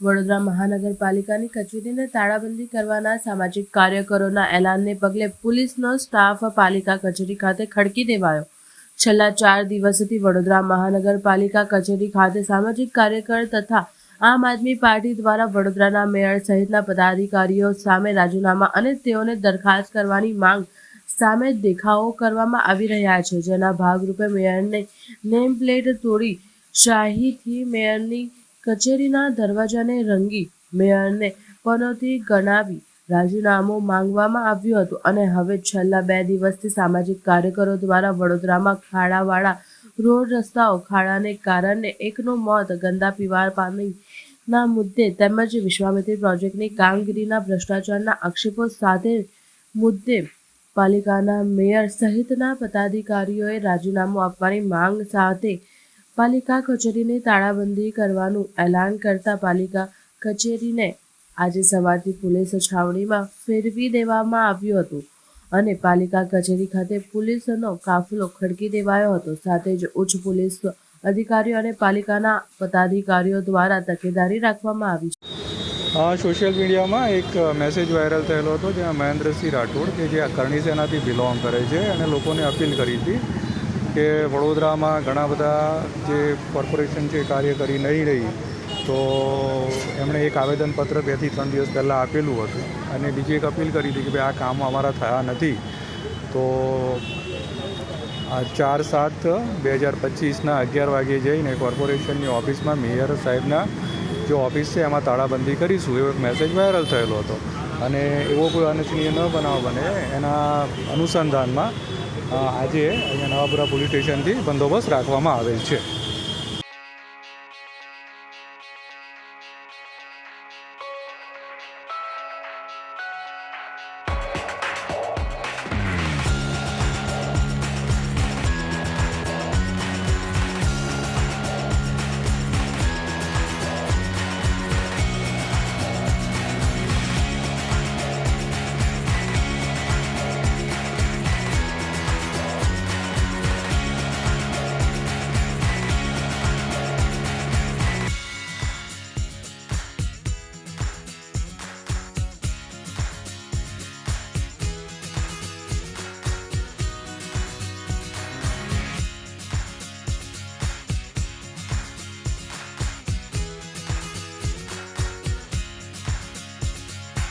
વડોદરા મહાનગરપાલિકાની કચેરીને તાળાબંધી કરવાના સામાજિક કાર્યકરોના એલાનને પગલે પોલીસનો સ્ટાફ પાલિકા કચેરી ખાતે ખડકી દેવાયો। છેલ્લા 4 દિવસથી વડોદરા મહાનગરપાલિકા કચેરી ખાતે સામાજિક કાર્યકર તથા આમ આદમી પાર્ટી દ્વારા વડોદરાના મેયર સહિતના પદાધિકારીઓ સામે રાજીનામા અને તેઓને દરખાસ્ત કરવાની માંગ સામે દેખાવો કરવામાં આવી રહ્યા છે, જેના ભાગરૂપે મેયરને નેમ પ્લેટ તોડી શાહીથી મેયરની કચેરીના દરવાજાને રંગી મેયરને પનોતી ગણાવી રાજીનામું માંગવામાં આવ્યું હતું અને હવે છેલ્લા 2 દિવસથી સામાજિક કાર્યકરો દ્વારા વડોદરામાં ખાડાવાળા રોડ રસ્તાઓ ખાડાને કારણે એકનું મોત, ગંદા પીવા પાણીના મુદ્દે તેમજ વિશ્વામિત્રી પ્રોજેક્ટની કામગીરીના ભ્રષ્ટાચારના આક્ષેપો સાથે મુદ્દે પાલિકાના મેયર સહિતના પદાધિકારીઓએ રાજીનામું આપવાની માંગ સાથે પાલિકા કચેરીને તાળાબંધી કરવાનું એલાન કરતા પાલિકા કચેરીને આજે સવારથી પોલીસ છાવણીમાં ફેરવી દેવામાં આવ્યું હતું અને પાલિકા કચેરી ખાતે પોલીસનો કાફલો ખડકી દેવાયો હતો। સાથે જ ઉચ્ચ પોલીસ અધિકારીઓ અને પાલિકાના પદાધિકારીઓ દ્વારા તકેદારી રાખવામાં આવી છે। સોશિયલ મીડિયામાં એક મેસેજ વાયરલ થયેલો હતો, જ્યાં મહેન્દ્રસિંહ રાઠોડ કે જે કરણી સેનાથી બિલોંગ કરે છે અને લોકોને અપીલ કરી હતી કે વડોદરામાં ઘણા બધા જે કોર્પોરેશન છે કાર્ય કરી નહીં રહી, તો એમણે એક આવેદનપત્ર 2 થી 3 દિવસ પહેલાં આપેલું હતું અને બીજી એક અપીલ કરી હતી કે ભાઈ આ કામ અમારા થયા નથી, તો 4/7/2025ના 11 વાગ્યે જઈને કોર્પોરેશનની ઓફિસમાં મેયર સાહેબના જે ઓફિસ છે એમાં તાળાબંધી કરીશું, એવો એક મેસેજ વાયરલ થયેલો હતો અને એવો કોઈ અનિચ્છનીય ન બનાવ બને એના અનુસંધાનમાં આજે અહીંયા નવાપુરા પોલીસ સ્ટેશનથી બંદોબસ્ત રાખવામાં આવેલ છે।